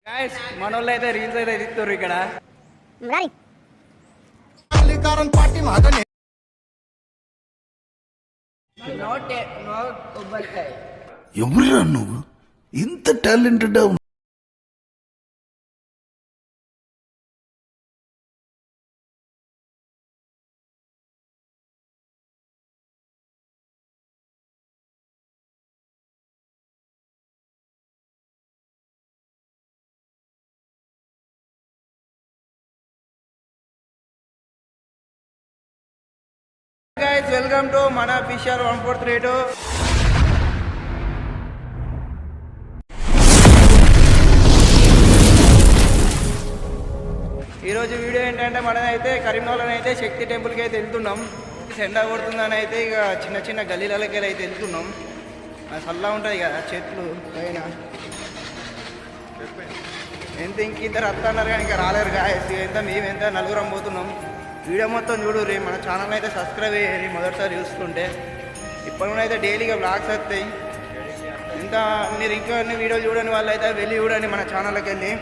Guys మనోళ్ళు అయితే reels అయితే ఎదిస్తారు ఇక్కడ. మరి ఎవరురా నువ్వు ఇంత టాలెంటెడ్? గైస్ వెల్కమ్ టు మన ఫిషర్ 1432. ఈరోజు వీడియో ఏంటంటే మనమైతే కరీంనగర్లో అయితే శక్తి టెంపుల్కి అయితే వెళ్తున్నాం. ఎండ కొడుతుందని అయితే ఇక చిన్న చిన్న గల్లీలకి అయితే వెళ్తున్నాం. చల్లగా ఉంటుంది కదా చెట్లు పైన. ఎంత ఇంకిద్దరు వస్తున్నారు కానీ ఇంకా రాలేరు గాయస్. ఎంత మేమెంత నలుగురం పోతున్నాం. వీడియో మొత్తం చూడుర్రి, మన ఛానల్ అయితే సబ్స్క్రైబ్ అయ్యేది మొదటిసారి చూసుకుంటే. ఇప్పటికైతే డైలీగా బ్లాగ్స్ వస్తాయి. ఇంత మీరు ఇంకా అన్ని వీడియోలు చూడని వాళ్ళు అయితే వెళ్ళి చూడండి మన ఛానల్కి వెళ్ళి.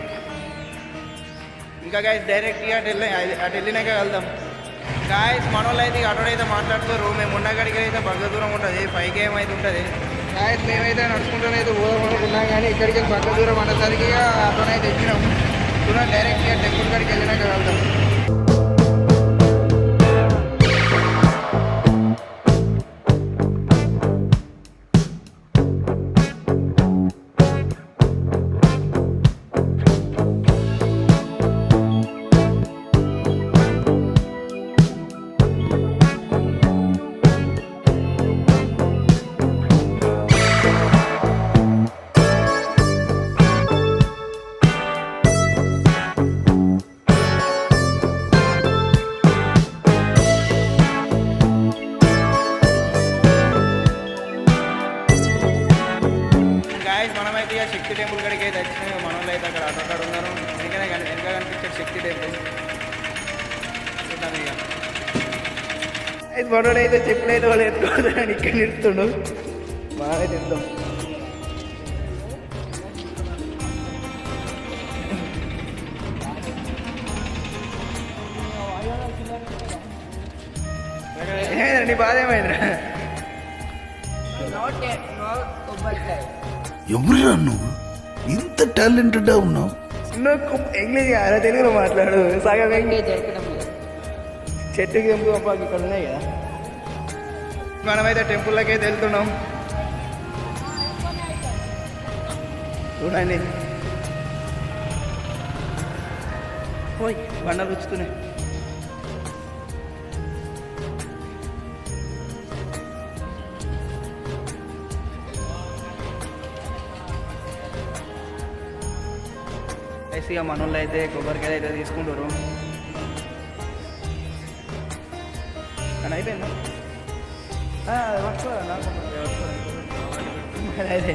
ఇంకా గాయస్ డైరెక్ట్గా అటు వెళ్ళినాక వెళ్దాం. గాయస్ మన వాళ్ళు అయితే అటోడైతే మాట్లాడుతారు. మేము ఉన్నగడికి అయితే బగ్గ దూరం ఉంటుంది, 5 km అయితే ఉంటుంది. గాయస్ మేమైతే నడుచుకుంటూనే అయితే పోదాం అనుకున్నాం కానీ ఇక్కడికి బగ్గ దూరం అనేసరికి అటోనైతే ఎక్కినాం. చూడండి డైరెక్ట్గా టెంపుల్ కాడికి వెళ్ళినాక వెళ్దాం. మనమైతే ఇక శక్తి టెంపుల్ కాడికి అయితే వచ్చినాయి. మనలో అయితే అక్కడ అక్కడ ఉన్నారు. వెనకనే కానీ వెనక కనిపించాడు శక్తి టెంపుల్. చూద్దాం ఇక. అయితే మనోడు అయితే చెప్పులైతే వాళ్ళు ఎత్తుకోదని ఇక్కడ నిలుస్తుండు. బాగా తిద్దాం. నీ బాధ ఏమైందిరా? ఎవరురా నువ్వు ఇంత టాలెంటెడ్ ఉన్నావు? ఇంగ్లీష్ కాదా, తెలుగులో మాట్లాడు. సగం ఇంగ్లీష్ చెట్టుకి తెంపు అబ్బాకి ఇక్కడ ఉన్నాయి కదా. మనమైతే టెంపుల్లోకి అయితే వెళ్తున్నాం. చూడండి పోయి బండలు వచ్చుతున్నాయి. ఇక మనోళ్ళు అయితే కొబ్బరికాయలు అయితే తీసుకుంటారు. అని అయిపోయిందా? అయితే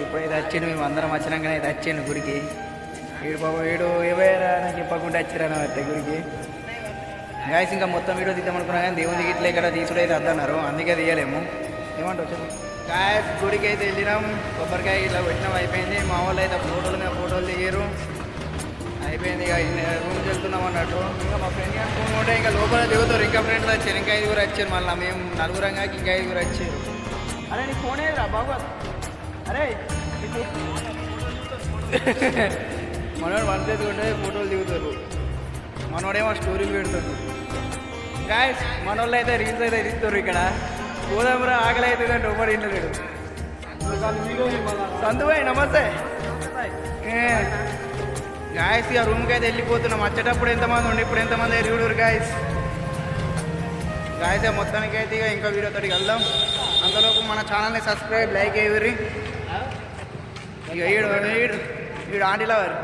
ఇప్పుడైతే వచ్చిండు, మేము అందరం వచ్చినాకనే అయితే వచ్చిండు గుడికి. వీడు బాబు వీడు ఏవైనా నాకు చెప్పకుండా వచ్చిరాను అయితే గుడికి. గాయస్ ఇంకా మొత్తం వీడియో తీద్దామనుకున్నా కానీ దేవుని ఇట్లా ఇక్కడ తీసుడు అయితే అద్దన్నారు, అందుకే తీయలేము. ఏమంటావు చెప్పు. గాయస్ గుడికి అయితే వెళ్ళినాం, కొబ్బరికాయ ఇట్లా పెట్టినాం, అయిపోయింది. మా వాళ్ళు అయితే ఫోటోలు మీద ఫోటోలు దిగారు, అయిపోయింది. ఇక రూమ్కి వెళ్తున్నాం అన్నట్టు. ఇంకా మా ఫ్రెండ్ గారు ఫోన్ ఉంటే ఇంకా లోపల దిగుతారు. ఇంకా ఫ్రెండ్స్ వచ్చారు, ఇంకా 5 వచ్చారు. మళ్ళీ మేము 4 ఇంకా 5 వచ్చారు. అరే నీ ఫోన్ ఏదిరా బాబు? అరే మనోడు వంటేసుకుంటే ఫోటోలు దిగుతారు, మనోడేమో స్టోరీలు పెడతారు. గాయస్ మనోళ్ళు అయితే రీల్స్ అయితే తీస్తారు. ఇక్కడ గోదావరి ఆకలి అవుతుంది అంటే ఒకటి ఇంట్లో లేడు. సంతుబాయ్ నమస్తే. గాయస్ ఇక రూమ్కి అయితే వెళ్ళిపోతున్నాం. వచ్చేటప్పుడు ఎంతమంది ఉండి ఇప్పుడు ఎంతమంది ఎరుగుడు గాయస్. గాయస్ మొత్తానికి అయితే ఇక ఇంకా వీడియోతోటి వెళ్దాం. అంతలోపు మన ఛానల్ని సబ్స్క్రైబ్ లైక్ అయ్యి ఇక ఈడు ఆంటీ లవర్.